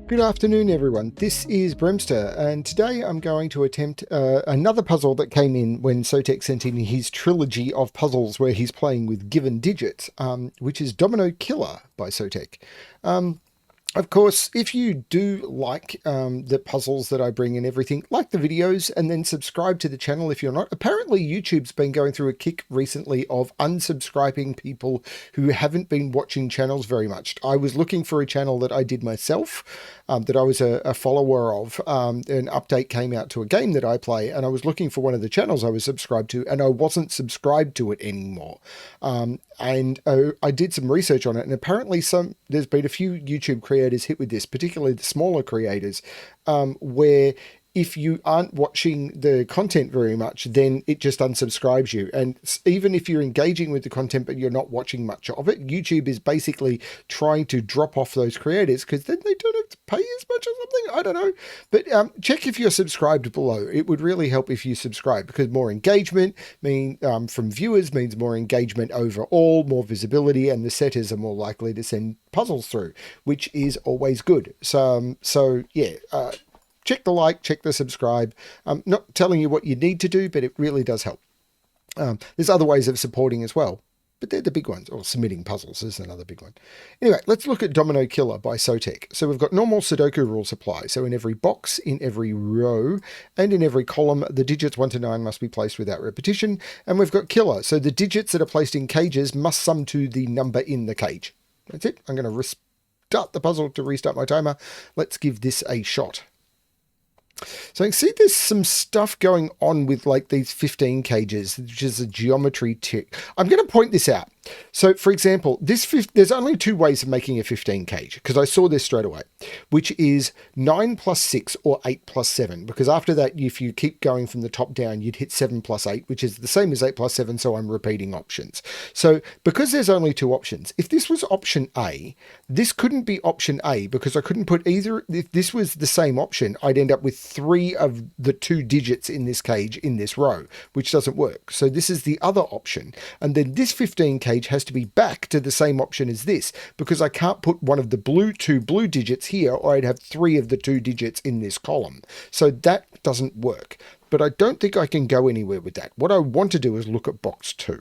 Good afternoon, everyone. This is BremSter, and today I'm going to attempt another puzzle that came in when Sotek sent in his trilogy of puzzles where he's playing with given digits, which is Domino Killer by Sotek. Of course, if you do like the puzzles that I bring and everything, like the videos, and then subscribe to the channel if you're not. Apparently, YouTube's been going through a kick recently of unsubscribing people who haven't been watching channels very much. I was looking for a channel that I did myself, that I was a follower of. An update came out to a game that I play, and I was looking for one of the channels I was subscribed to, and I wasn't subscribed to it anymore. I did some research on it, and apparently there's been a few YouTube creators hit with this, particularly the smaller creators, where if you aren't watching the content very much, then it just unsubscribes you. And even if you're engaging with the content but you're not watching much of it, YouTube is basically trying to drop off those creators because then they don't have to pay as much or something. I don't know. But check if you're subscribed below. It would really help if you subscribe, because more engagement from viewers means more engagement overall, more visibility, and the setters are more likely to send puzzles through, which is always good. Check the like, check the subscribe. I'm not telling you what you need to do, but it really does help. There's other ways of supporting as well, but they're the big ones. Or submitting puzzles is another big one. Anyway, let's look at Domino Killer by Sotek. So we've got normal Sudoku rules apply. So in every box, in every row, and in every column, the digits 1 to 9 must be placed without repetition. And we've got Killer. So the digits that are placed in cages must sum to the number in the cage. That's it. I'm going to restart the puzzle to restart my timer. Let's give this a shot. So you can see there's some stuff going on with like these 15 cages, which is a geometry tick. I'm going to point this out. So for example, there's only two ways of making a 15 cage, because I saw this straight away, which is 9 plus 6 or 8 plus 7. Because after that, if you keep going from the top down, you'd hit 7 plus 8, which is the same as 8 plus 7. So I'm repeating options. So because there's only two options, if this was option A, this couldn't be option A because I couldn't put either. If this was the same option, I'd end up with 3 of the 2 digits in this cage in this row, which doesn't work. So this is the other option. And then this 15 cage has to be back to the same option as this, because I can't put one of the two blue digits here, or I'd have 3 of the 2 digits in this column. So that doesn't work. But I don't think I can go anywhere with that. What I want to do is look at box 2.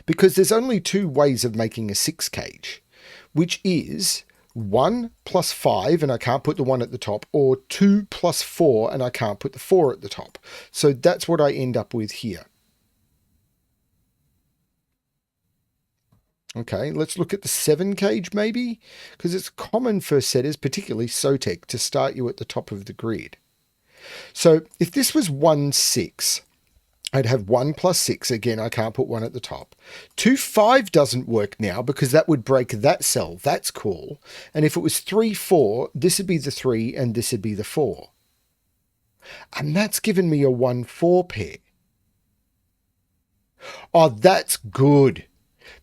Because there's only 2 ways of making a 6 cage, which is 1 plus 5, and I can't put the 1 at the top, or 2 plus 4, and I can't put the 4 at the top. So that's what I end up with here. Okay, let's look at the 7 cage maybe, because it's common for setters, particularly Sotek, to start you at the top of the grid. So if this was 1, 6, I'd have 1 plus 6. Again, I can't put 1 at the top. 2, 5 doesn't work now because that would break that cell. That's cool. And if it was 3, 4, this would be the 3 and this would be the 4. And that's given me a 1, 4 pair. Oh, that's good.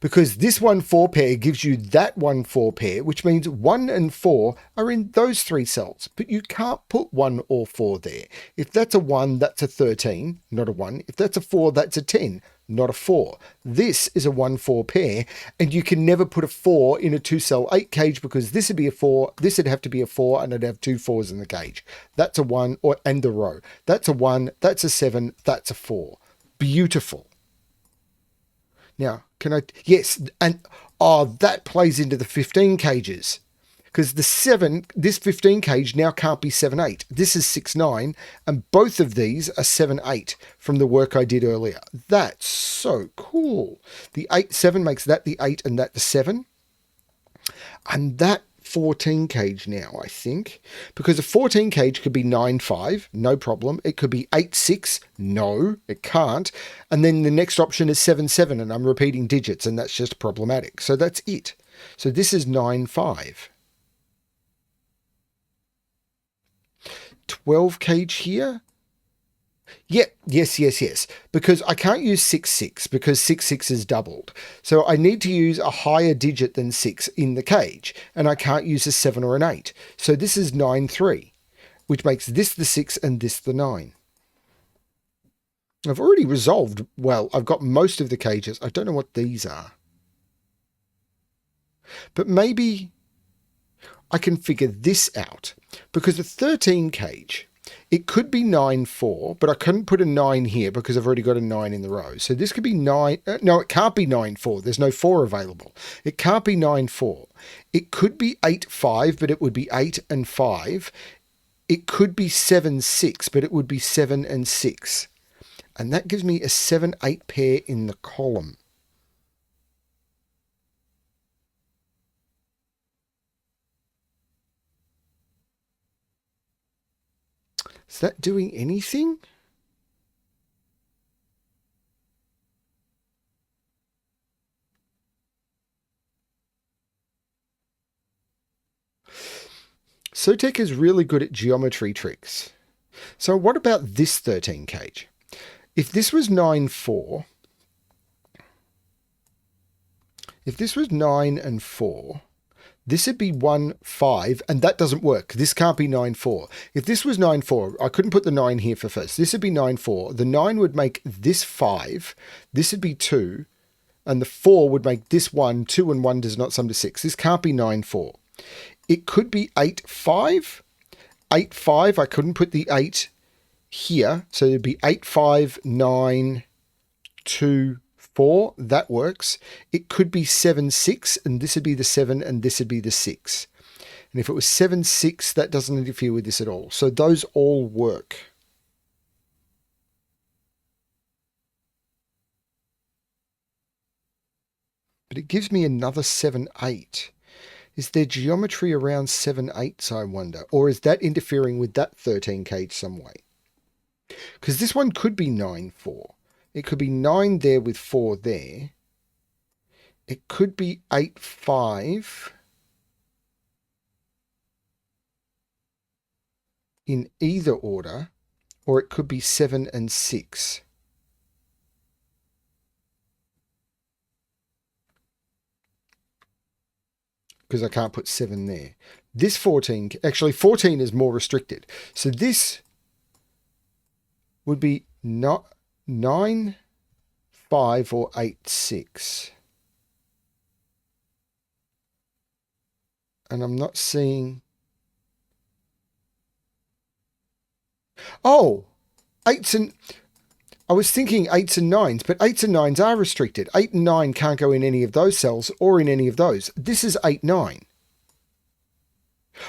Because this 1, 4 pair gives you that 1, 4 pair, which means 1 and 4 are in those 3 cells, but you can't put 1 or 4 there. If that's a 1, that's a 13, not a 1. If that's a 4, that's a 10, not a 4. This is a 1, 4 pair, and you can never put a 4 in a 2-cell 8 cage, because this would be a 4, this would have to be a 4, and I'd have 2 4s in the cage. That's a 1, and the row. That's a 1, that's a 7, that's a 4. Beautiful. Now, can I? Yes, and that plays into the 15 cages, because the 7, this 15 cage now can't be 7, 8. This is 6, 9, and both of these are 7, 8 from the work I did earlier. That's so cool. The 8, 7 makes that the 8 and that the 7, and that 14 cage now, I think, because a 14 cage could be 9, 5, no problem. It could be 8, 6, no, it can't. And then the next option is 7, 7, and I'm repeating digits, and that's just problematic. So that's it. So this is 9, 5. 12 cage here. Yep, yes. Because I can't use 6, 6 because 6, 6 is doubled. So I need to use a higher digit than 6 in the cage. And I can't use a 7 or an 8. So this is 9, 3, which makes this the 6 and this the 9. I've already resolved, well, I've got most of the cages. I don't know what these are. But maybe I can figure this out because a 13 cage, it could be 9-4, but I couldn't put a 9 here because I've already got a 9 in the row. So this could be 9. No, it can't be 9-4. There's no 4 available. It can't be 9-4. It could be 8-5, but it would be 8 and 5. It could be 7-6, but it would be 7 and 6. And that gives me a 7-8 pair in the column. Is that doing anything? Sotek is really good at geometry tricks. So what about this 13 cage? If this was 9-4, if this was 9 and 4, this would be 1-5, and that doesn't work. This can't be 9-4. If this was 9-4, I couldn't put the 9 here for first. This would be 9-4. The 9 would make this 5. This would be 2. And the 4 would make this 1. 2 and 1 does not sum to 6. This can't be 9-4. It could be 8-5. 8-5, I couldn't put the 8 here. So it'd be 8-5, 9, 2, 4. That works. It could be 7-6, and this would be the 7, and this would be the 6. And if it was 7-6, that doesn't interfere with this at all. So those all work. But it gives me another 7-8. Is there geometry around 7-8s, I wonder? Or is that interfering with that 13 cage some way? Because this one could be 9-4. It could be 9 there with 4 there. It could be 8-5 in either order, or it could be 7 and 6. Because I can't put 7 there. This 14, actually 14 is more restricted. So this would be not 9, 5 or 8, 6. And I'm not seeing... Oh, 8s and... I was thinking 8s and 9s, but 8s and 9s are restricted. 8 and 9 can't go in any of those cells or in any of those. This is 8, 9.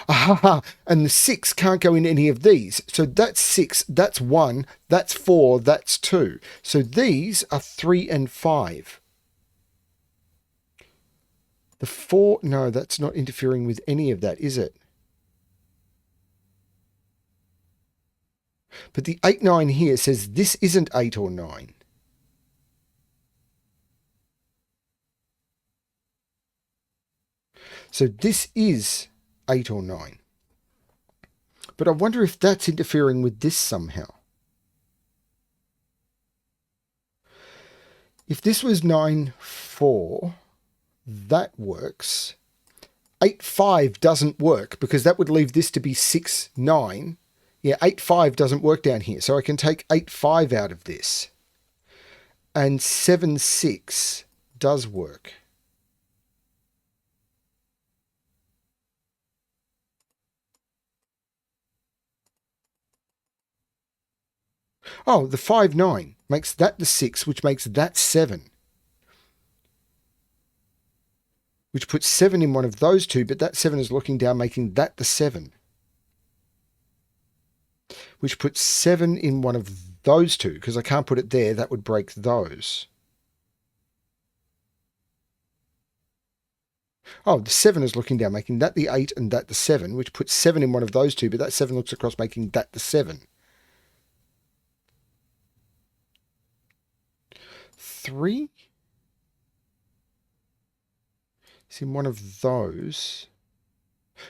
Aha, and the 6 can't go in any of these. So that's 6, that's 1, that's 4, that's 2. So these are 3 and 5. The 4, no, that's not interfering with any of that, is it? But the 8, 9 here says this isn't 8 or 9. So this is 8 or 9. But I wonder if that's interfering with this somehow. If this was 9, 4, that works. 8, 5 doesn't work because that would leave this to be 6, 9. Yeah, 8, 5 doesn't work down here. So I can take 8, 5 out of this. And 7, 6 does work. Oh, the 5, 9 makes that the 6, which makes that 7. Which puts 7 in one of those two, but that 7 is looking down, making that the 7. Which puts 7 in one of those two, because I can't put it there, that would break those. Oh, the 7 is looking down, making that the 8 and that the 7, which puts 7 in one of those two, but that 7 looks across, making that the 7. 3 is in one of those.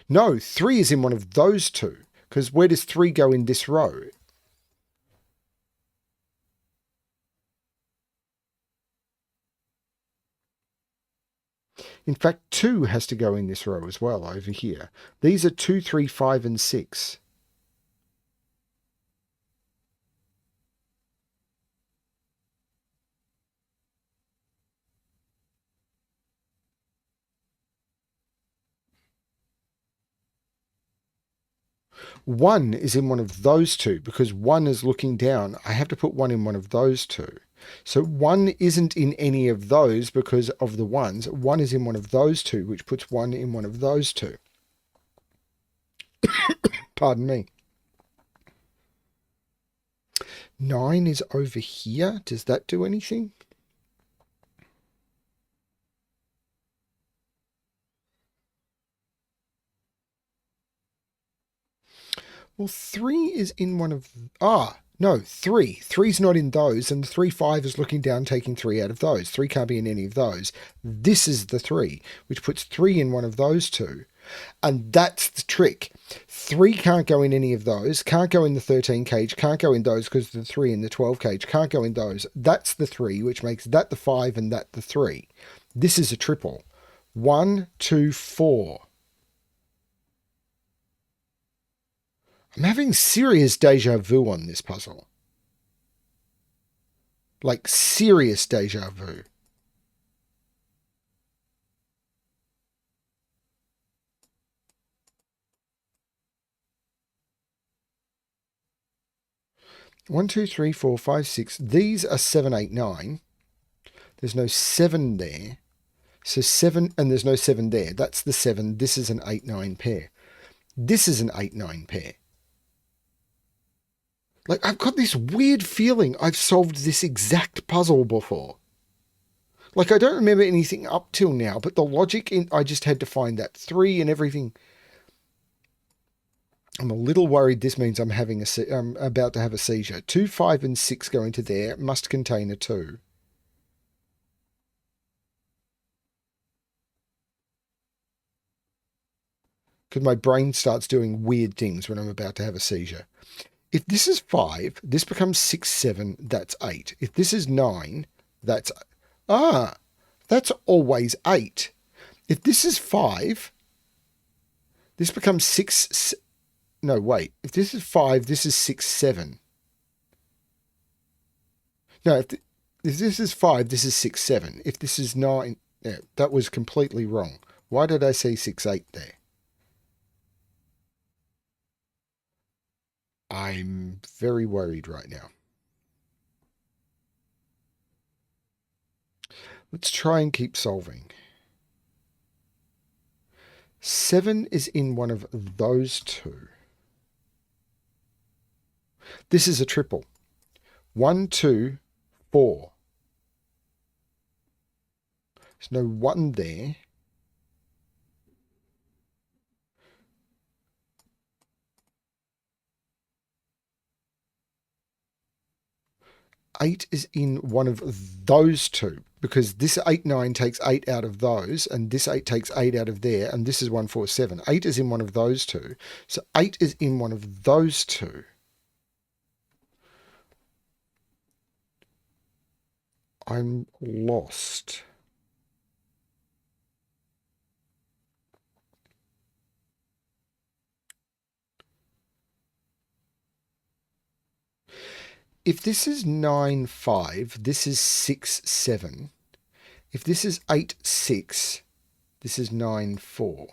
No, 3 is in one of those two. Because where does 3 go in this row? In fact, 2 has to go in this row as well over here. These are 2, 3, 5, and 6. 1 is in one of those two because 1 is looking down. I have to put 1 in one of those two. So 1 isn't in any of those because of the 1s. 1 is in one of those two, which puts 1 in one of those two. Pardon me. 9 is over here. Does that do anything? Well, 3 is in one of... no, 3. 3's not in those, and the 3, 5 is looking down, taking 3 out of those. 3 can't be in any of those. This is the 3, which puts 3 in one of those two. And that's the trick. 3 can't go in any of those, can't go in the 13 cage, can't go in those because the 3 in the 12 cage, can't go in those. That's the 3, which makes that the 5 and that the 3. This is a triple. 1, 2, 4. I'm having serious deja vu on this puzzle. Like serious deja vu. One, two, three, four, five, six. These are 7, 8, 9. There's no 7 there. So 7, and there's no 7 there. That's the 7. This is an 8, 9 pair. This is an 8, 9 pair. Like, I've got this weird feeling I've solved this exact puzzle before. Like, I don't remember anything up till now, but the logic I just had to find that 3 and everything. I'm a little worried this means I'm about to have a seizure. 2, 5, and 6 go into there. Must contain a 2. Because my brain starts doing weird things when I'm about to have a seizure. If this is 5, this becomes 6, 7, that's 8. If this is 9, that's... that's always 8. If this is 5, this becomes 6... No, wait. If this is 5, this is 6, 7. No, if this is 5, this is 6, 7. If this is 9... Yeah, that was completely wrong. Why did I say 6, 8 there? I'm very worried right now. Let's try and keep solving. 7 is in one of those two. This is a triple. 1, 2, 4. There's no 1 there. Eight is in one of those two because this 8, 9 takes 8 out of those and this 8 takes 8 out of there and this is 1, 4, 7. 8 is in one of those two. So 8 is in one of those two. I'm lost. If this is 9, 5, this is 6, 7. If this is 8, 6, this is 9, 4.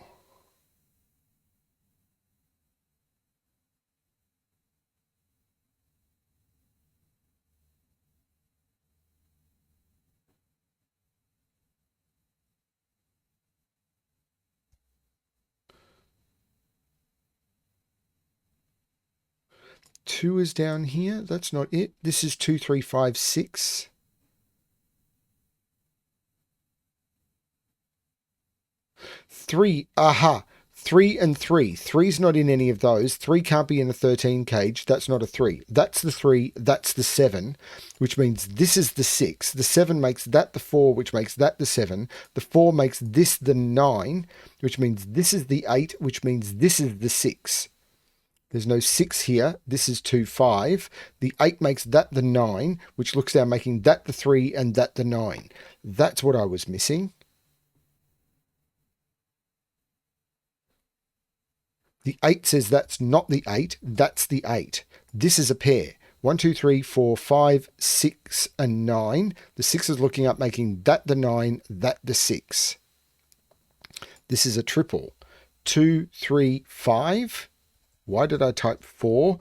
Two is down here. That's not it. This is 2, 3, 5, 6. Three. Aha. 3 and 3. 3's not in any of those. 3 can't be in a 13 cage. That's not a 3. That's the 3. That's the 7, which means this is the 6. The 7 makes that the 4, which makes that the 7. The 4 makes this the 9, which means this is the 8, which means this is the 6. There's no 6 here. This is 2, 5. The 8 makes that the 9, which looks down, making that the 3 and that the 9. That's what I was missing. The 8 says that's not the 8. That's the 8. This is a pair. 1, 2, 3, 4, 5, 6, and 9. The 6 is looking up, making that the 9, that the 6. This is a triple. 2, 3, 5. Why did I type 4?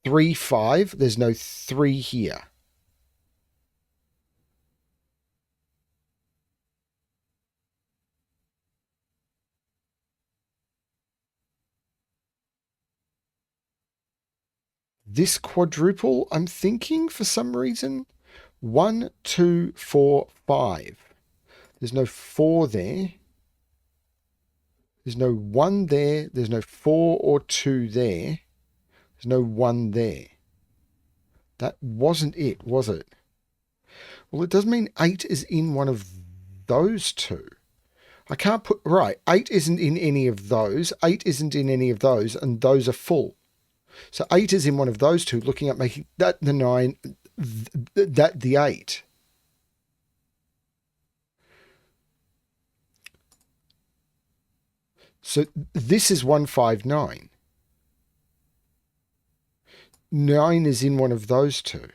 3, 5. There's no 3 here. This quadruple, I'm thinking for some reason, 1, 2, 4, 5. There's no 4 there. There's no 1 there. There's no 4 or 2 there. There's no 1 there. That wasn't it, was it? Well, it does mean 8 is in one of those two. I can't put... Right, 8 isn't in any of those. 8 isn't in any of those, and those are full. So 8 is in one of those two, looking at making that the 9, that the 8. So this is 159. 9 is in one of those two.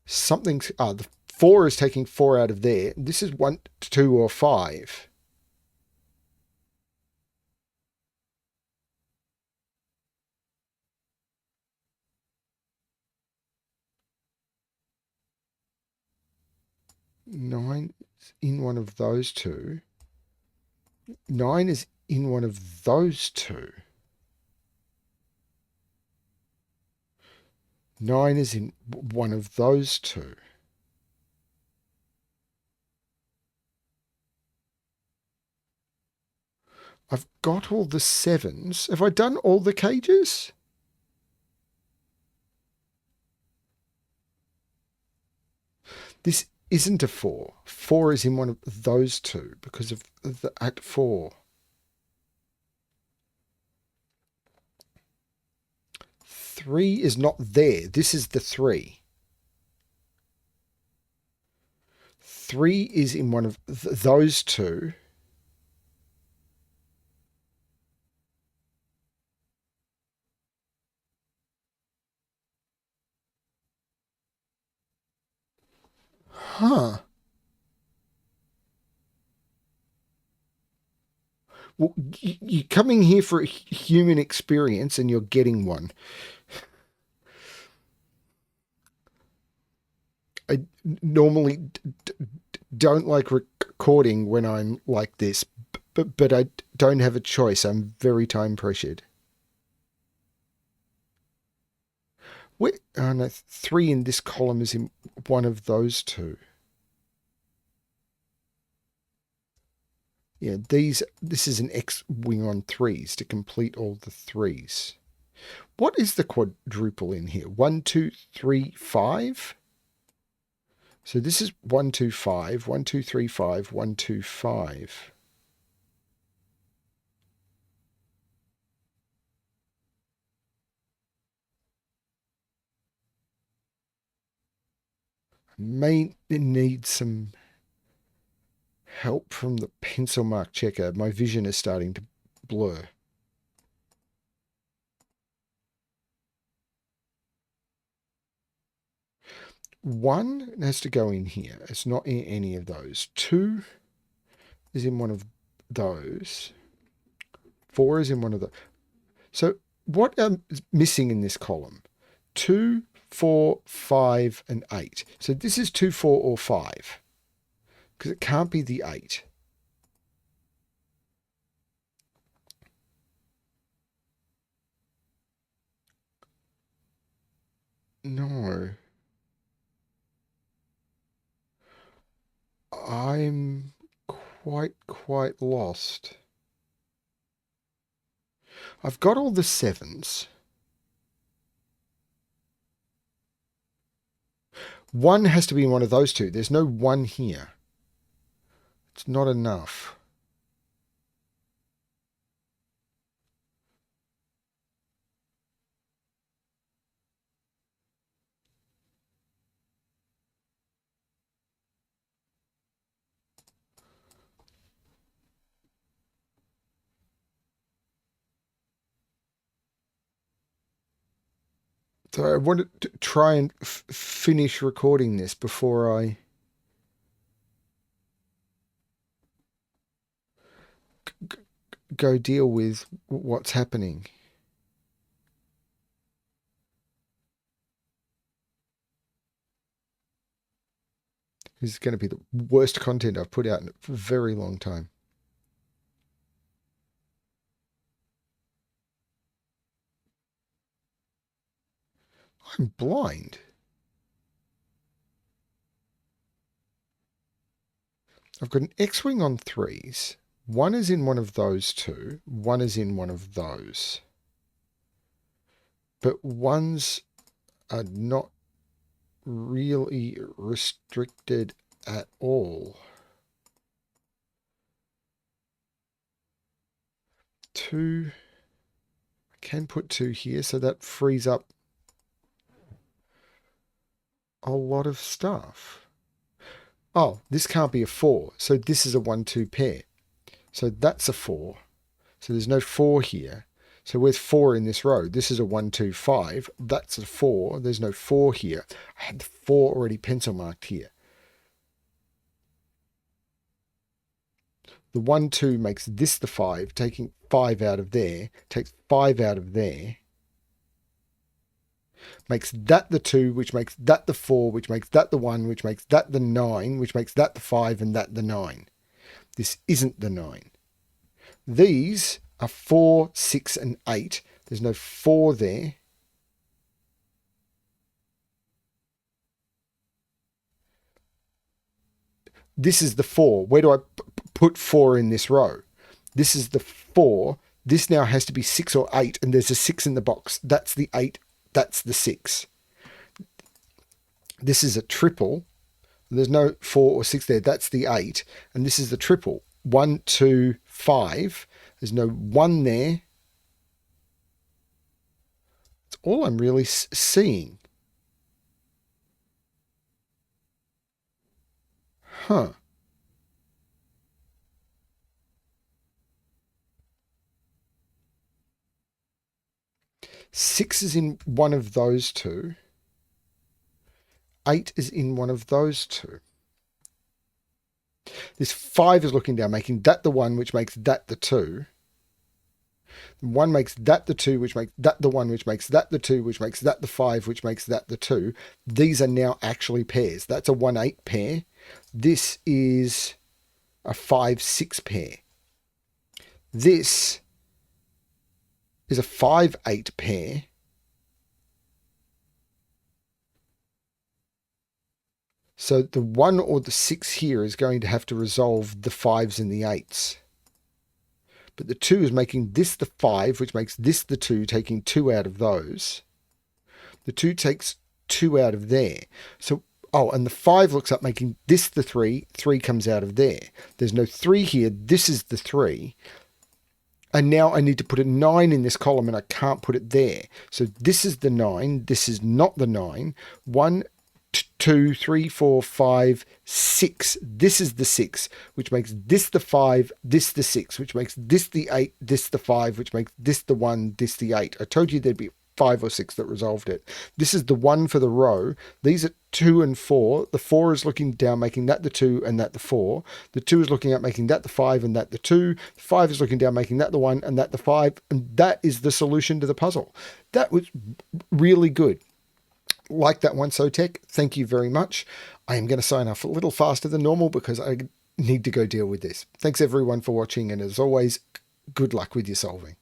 Something's... the 4 is taking 4 out of there. This is 1, 2, or 5. Nine is in one of those two. 9 is in one of those two. 9 is in one of those two. I've got all the 7s. Have I done all the cages? This isn't a 4. 4 is in one of those two because of the at 4. 3 is not there. This is the 3. 3 is in one of those two. Huh. Well, you're coming here for a human experience and you're getting one. I normally don't like recording when I'm like this, but I don't have a choice. I'm very time pressured. Oh no, 3 in this column is in one of those two. Yeah, this is an X-wing on 3s to complete all the 3s. What is the quadruple in here? 1, 2, 3, 5? So this is 1, 2, 5, 1, 2, 3, 5, 1, 2, 5. May need some help from the pencil mark checker. My vision is starting to blur. One has to go in here. It's not in any of those. 2 is in one of those. 4 is in one of the... So what is missing in this column? 2, 4, 5, and 8. So this is 2, 4, or 5. Because it can't be the 8. No. I'm quite lost. I've got all the 7s. 1 has to be in one of those two. There's no 1 here. It's not enough. So I wanted to try and finish recording this before I... go deal with what's happening. This is going to be the worst content I've put out in a very long time. I'm blind. I've got an X-wing on 3s. One is in one of those two. One is in one of those. But ones are not really restricted at all. 2. I can put 2 here, so that frees up a lot of stuff. Oh, this can't be a 4, so this is a 1-2 pair. So that's a 4. So there's no 4 here. So where's 4 in this row? This is a 1-2-5. That's a 4. There's no 4 here. I had the 4 already pencil marked here. The 1-2 makes this the 5, taking 5 out of there, takes 5 out of there, makes that the 2, which makes that the 4, which makes that the 1, which makes that the 9, which makes that the 5, and that the 9. This isn't the 9. These are 4, 6, and 8. There's no 4 there. This is the 4. Where do I put 4 in this row? This is the 4. This now has to be 6 or 8, and there's a 6 in the box. That's the 8. That's the 6. This is a triple. There's no 4 or 6 there. That's the 8. And this is the triple. 1, 2, 5. There's no 1 there. That's all I'm really seeing. Huh. Six is in one of those two. 8 is in one of those two. This 5 is looking down, making that the 1, which makes that the 2. 1 makes that the 2, which makes that the 1, which makes that the 2, which makes that the 5, which makes that the 2. These are now actually pairs. That's a 1-8 pair. This is a 5-6 pair. This is a 5-8 pair. So the 1 or the 6 here is going to have to resolve the 5s and the 8s. But the 2 is making this the 5, which makes this the 2, taking 2 out of those. The 2 takes 2 out of there. So, oh, and the 5 looks up, making this the 3. 3 comes out of there. There's no 3 here. This is the 3. And now I need to put a 9 in this column, and I can't put it there. So this is the 9. This is not the 9. 1, 2, 3, 4, 5, 6. This is the 6, which makes this the 5, this the 6, which makes this the 8, this the 5, which makes this the 1, this the 8. I told you there'd be 5 or 6 that resolved it. This is the 1 for the row. These are 2 and 4. The 4 is looking down, making that the 2 and that the 4. The 2 is looking up, making that the 5 and that the 2. The 5 is looking down, making that the 1 and that the 5. And that is the solution to the puzzle. That was really good. Like that one, Sotek. Thank you very much. I am going to sign off a little faster than normal because I need to go deal with this. Thanks everyone for watching, and as always, good luck with your solving.